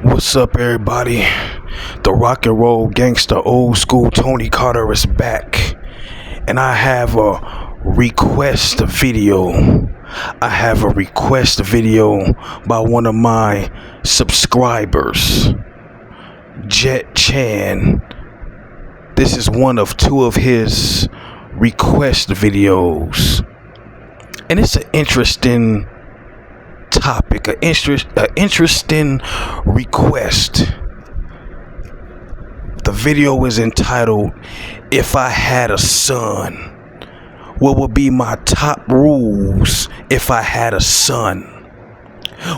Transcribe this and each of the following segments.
What's up, everybody? The rock and roll gangster, old school Tony Carter is back, and I have a request video. I have a request video by one of my subscribers, Jet Chan. This is one of two of his request videos, and it's an interesting topic, an interesting request. The video is entitled, "If I Had a Son, what would be my top rules if I had a son?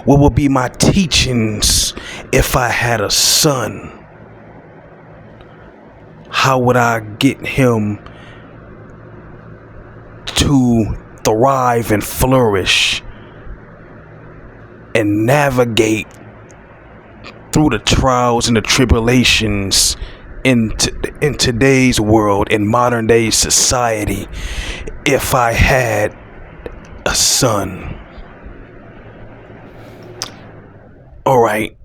What would be my teachings if I had a son? How would I get him to thrive and flourish and navigate through the trials and the tribulations in today's world, in modern day society, if I had a son?" All right.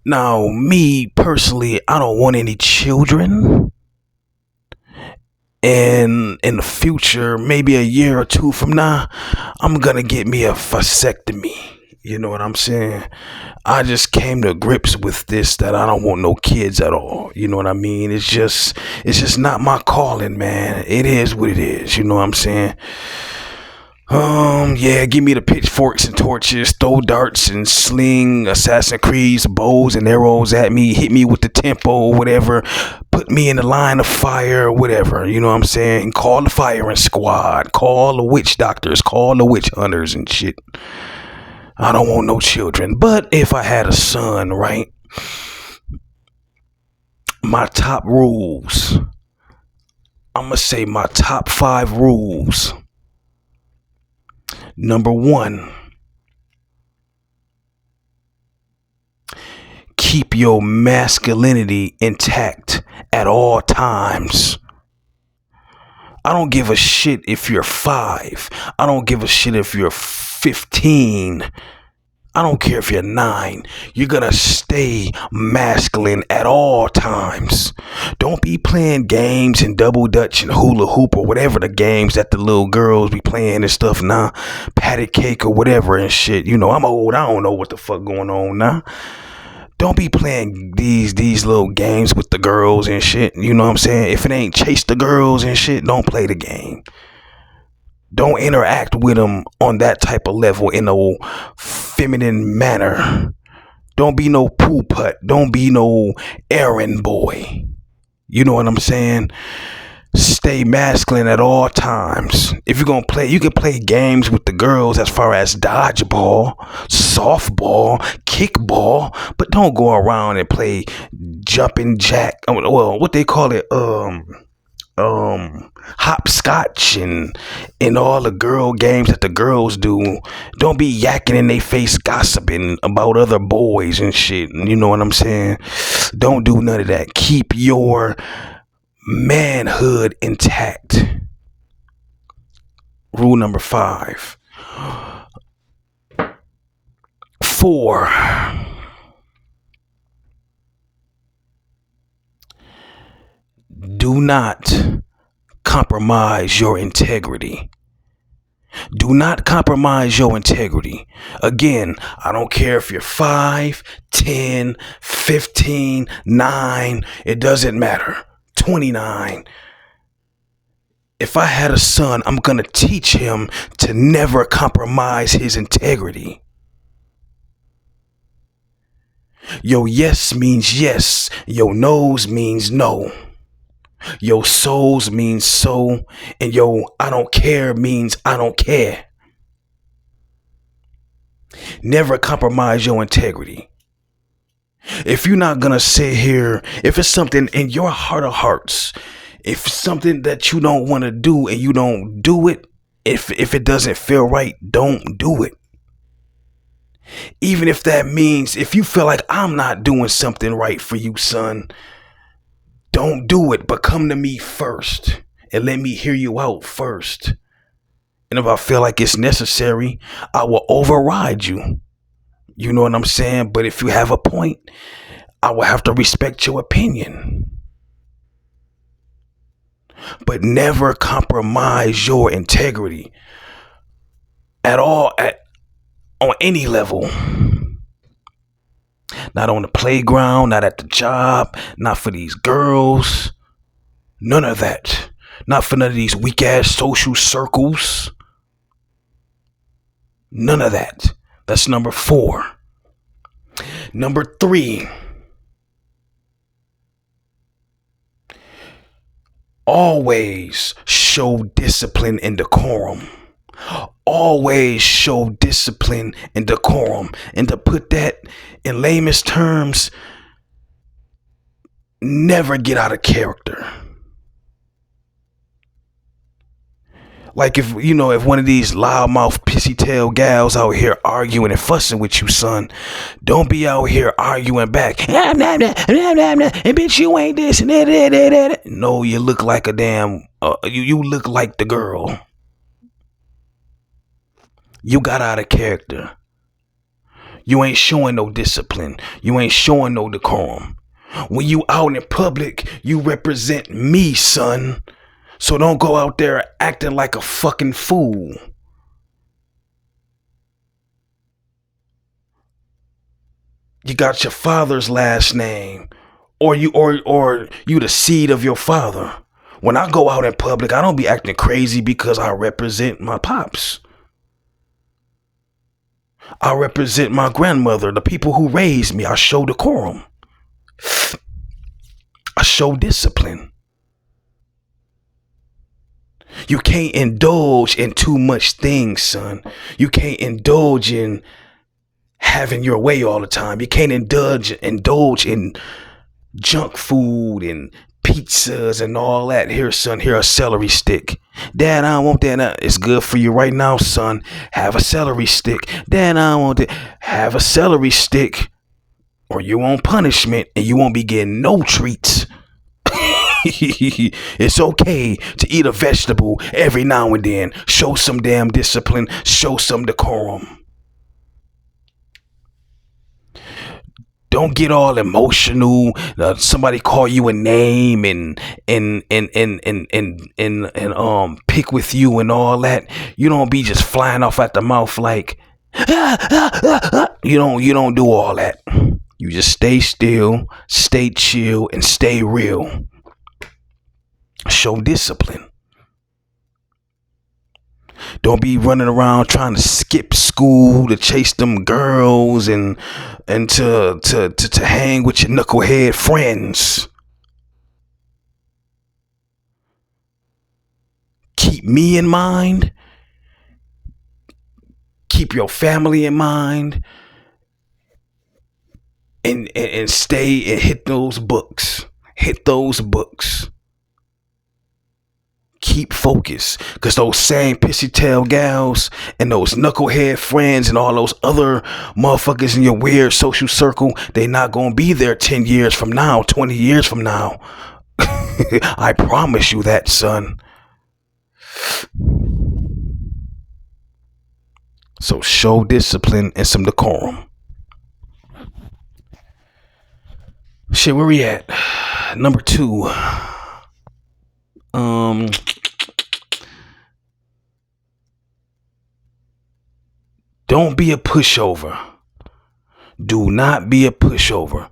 Now, me personally, I don't want any children. And in the future, maybe a year or two from now, I'm gonna get me a vasectomy. You know what I'm saying? I just came to grips with this, that I don't want no kids at all. You know what I mean? It's just not my calling, man. It is what it is. You know what I'm saying? Yeah, give me the pitchforks and torches, throw darts and sling Assassin's Creed's bows and arrows at me, hit me with the tempo, whatever, put me in the line of fire, whatever, you know what I'm saying? Call the firing squad, call the witch doctors, call the witch hunters and shit. I don't want no children. But if I had a son, right? My top rules. I'm gonna say my top 5 rules. Number 1, keep your masculinity intact at all times. I don't give a shit if you're 5. I don't give a shit if you're 15. I don't care if you're 9. You're gonna stay masculine at all times. Don't be playing games and double dutch and hula hoop or whatever the games that the little girls be playing and stuff now. Patty cake or whatever and shit. You know, I'm old. I don't know what the fuck going on now. Don't be playing these little games with the girls and shit. You know what I'm saying? If it ain't chase the girls and shit, don't play the game. Don't interact with them on that type of level in a feminine manner. Don't be no poo putt. Don't be no errand boy. You know what I'm saying? Stay masculine at all times. If you're gonna play, you can play games with the girls as far as dodgeball, softball, kickball, but don't go around and play jumping jack. Well, what they call it, hopscotch and all the girl games that the girls do. Don't be yakking in their face, gossiping about other boys and shit. You know what I'm saying? Don't do none of that. Keep your manhood intact. Rule number 5. 4. Do not compromise your integrity. Do not compromise your integrity. Again, I don't care if you're 5, 10, 15, 9. It doesn't matter. 29. If I had a son, I'm going to teach him to never compromise his integrity. Your yes means yes. Your no's means no. Your souls means so, and your I don't care means I don't care. Never compromise your integrity. If you're not gonna sit here, if it's something in your heart of hearts, if it's something that you don't want to do and you don't do it, if it doesn't feel right, don't do it. Even if that means, if you feel like I'm not doing something right for you, son, don't do it, but come to me first and let me hear you out first. And if I feel like it's necessary, I will override you. You know what I'm saying? But if you have a point, I will have to respect your opinion. But never compromise your integrity at all, on any level. Not on the playground, not at the job, not for these girls. None of that. Not for none of these weak ass social circles. None of that. That's number 4. Number 3. Always show discipline and decorum. Always show discipline and decorum. And to put that in layman's terms, never get out of character. Like if one of these loudmouth pissy tail gals out here arguing and fussing with you, son, don't be out here arguing back. And bitch, you ain't this and that. No, you look like a damn. You look like the girl. You got out of character. You ain't showing no discipline. You ain't showing no decorum. When you out in public, you represent me, son. So don't go out there acting like a fucking fool. You got your father's last name, or you the seed of your father. When I go out in public, I don't be acting crazy because I represent my pops. I represent my grandmother, the people who raised me. I show decorum. I show discipline. You can't indulge in too much things, son. You can't indulge in having your way all the time. You can't indulge in junk food and pizzas and all that. Here, son, here a celery stick. Dad, I don't want that. It's good for you right now, son. Have a celery stick. Dad, I don't want it. Have a celery stick, or you on punishment and you won't be getting no treats. It's okay to eat a vegetable every now and then. Show some damn discipline. Show some decorum. Don't get all emotional. Somebody call you a name and pick with you and all that. You don't be just flying off at the mouth like you don't do all that. You just stay still, stay chill, and stay real. Show discipline. Don't be running around trying to skip school to chase them girls and to hang with your knucklehead friends. Keep me in mind. Keep your family in mind. And stay and hit those books. Hit those books. Keep focused, because those same pissy tail gals and those knucklehead friends and all those other motherfuckers in your weird social circle, they not gonna be there 10 years from now, 20 years from now. I promise you that, son. So show discipline and some decorum. Shit, where we at? Number 2. Don't be a pushover. Do not be a pushover.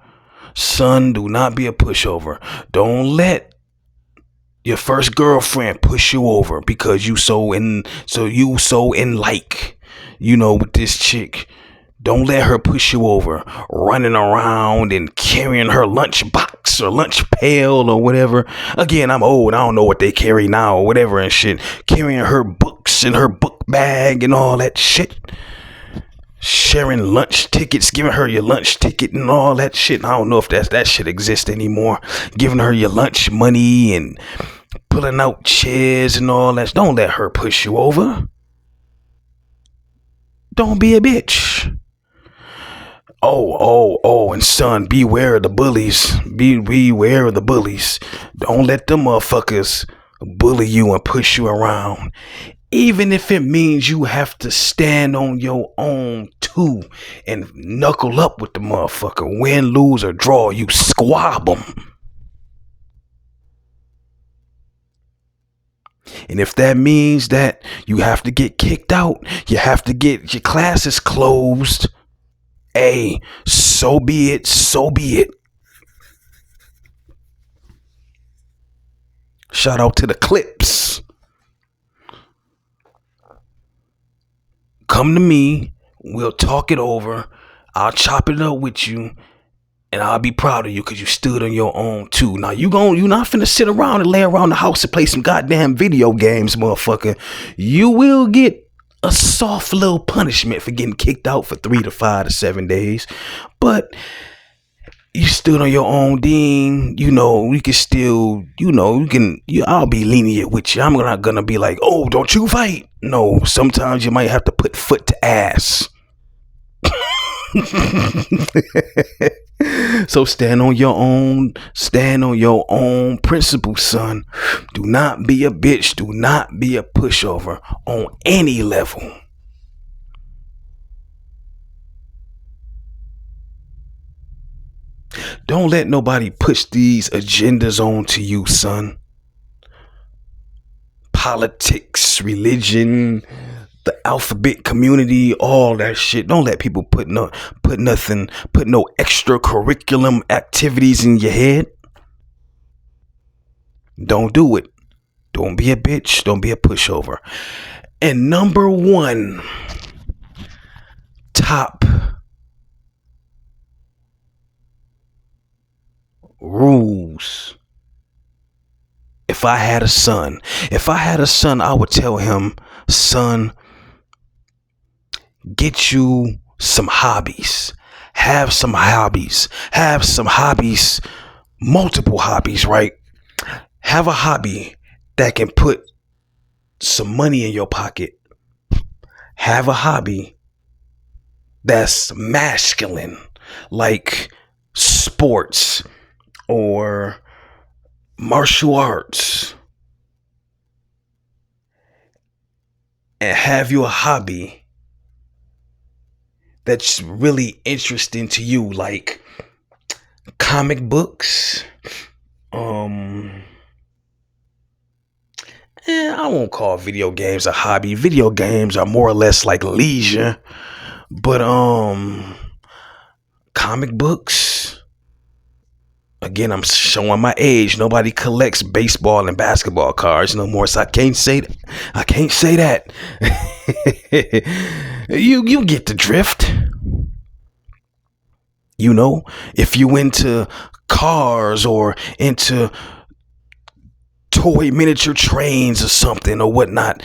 Son, do not be a pushover. Don't let your first girlfriend push you over because you so in like, with this chick. Don't let her push you over, running around and carrying her lunch box or lunch pail or whatever. Again, I'm old. I don't know what they carry now or whatever and shit. Carrying her books in her book bag and all that shit. Sharing lunch tickets, giving her your lunch ticket and all that shit. I don't know if that shit exists anymore. Giving her your lunch money and pulling out chairs and all that. Don't let her push you over. Don't be a bitch. Oh, and son, beware of the bullies. Beware of the bullies. Don't let them motherfuckers bully you and push you around. Even if it means you have to stand on your own too and knuckle up with the motherfucker. Win, lose, or draw, you squab them. And if that means that you have to get kicked out, you have to get your classes closed, hey, so be it, so be it. Shout out to the Clips. Come to me, we'll talk it over, I'll chop it up with you, and I'll be proud of you because you stood on your own too. Now you not finna sit around and lay around the house and play some goddamn video games, motherfucker. You will get a soft little punishment for getting kicked out for 3 to 5 to 7 days. But you stood on your own, Dean. You can still, I'll be lenient with you. I'm not gonna be like, oh, don't you fight. No, sometimes you might have to put foot to ass. So stand on your own principle, son. Do not be a bitch. Do not be a pushover on any level. Don't let nobody push these agendas onto you, son. Politics, religion, the alphabet community, all that shit. Don't let people put no extracurriculum activities in your head. Don't do it. Don't be a bitch. Don't be a pushover. And number one, top rules. If I had a son, I would tell him, son, get you some hobbies. Have some hobbies. Multiple hobbies, right? Have a hobby that can put some money in your pocket. Have a hobby that's masculine, like sports or martial arts. And have you a hobby that's really interesting to you, like comic books. I won't call video games a hobby. Video games are more or less like leisure. But comic books. Again, I'm showing my age. Nobody collects baseball and basketball cards no more, so I can't say that. You get the drift. If you into cars or into toy miniature trains or something or whatnot,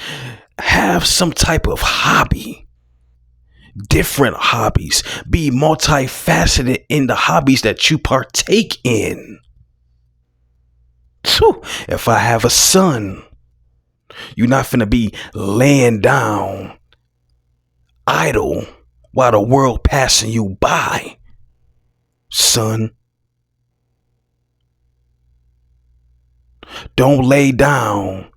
have some type of hobby. Different hobbies. Be multifaceted in the hobbies that you partake in. So, if I have a son, you're not finna be laying down idle while the world passing you by, son. Don't lay down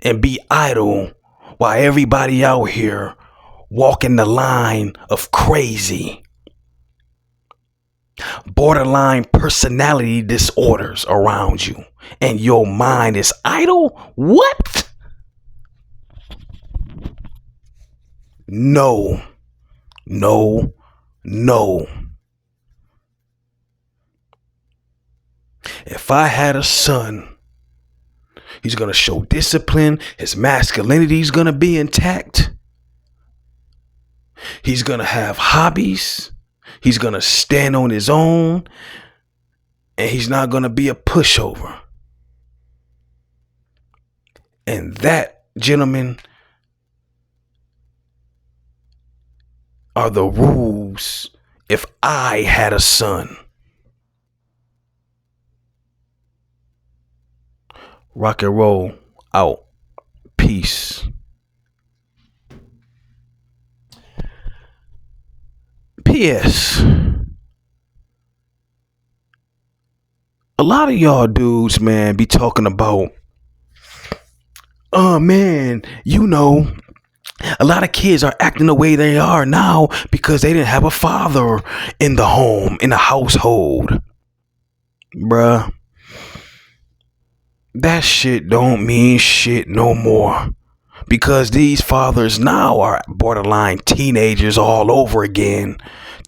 and be idle while everybody out here walking the line of crazy. Borderline personality disorders around you and your mind is idle? What? No. If I had a son, he's going to show discipline. His masculinity is going to be intact. He's going to have hobbies. He's going to stand on his own. And he's not going to be a pushover. And that, gentlemen, are the rules if I had a son. Rock and roll out. Peace. P.S. A lot of y'all dudes, man, be talking about Oh man, a lot of kids are acting the way they are now because they didn't have a father in the home, in the household. Bruh, that shit don't mean shit no more. Because these fathers now are borderline teenagers all over again.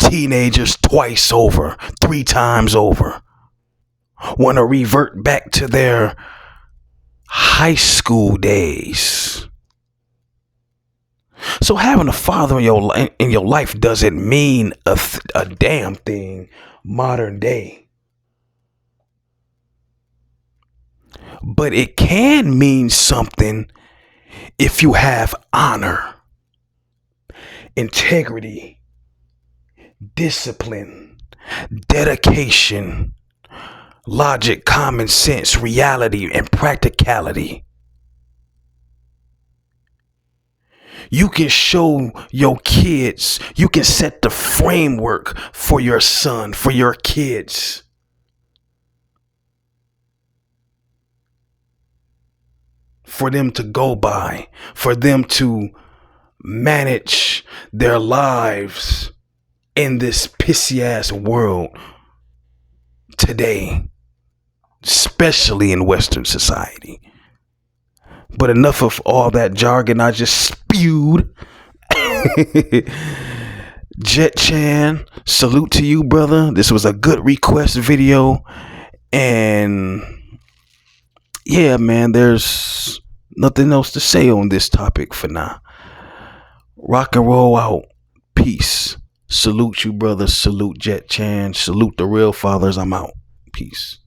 Teenagers twice over, three times over. Want to revert back to their high school days. So having a father in your life doesn't mean a damn thing modern day. But it can mean something if you have honor, integrity, discipline, dedication, logic, common sense, reality, and practicality. You can show your kids, you can set the framework for your son, for your kids. For them to go by, for them to manage their lives in this pissy ass world today, especially in Western society. But enough of all that jargon I just spewed. Jet Chan, salute to you, brother. This was a good request video. And yeah, man, there's nothing else to say on this topic for now. Rock and roll out. Peace. Salute you, brother. Salute Jet Chan. Salute the real fathers. I'm out. Peace.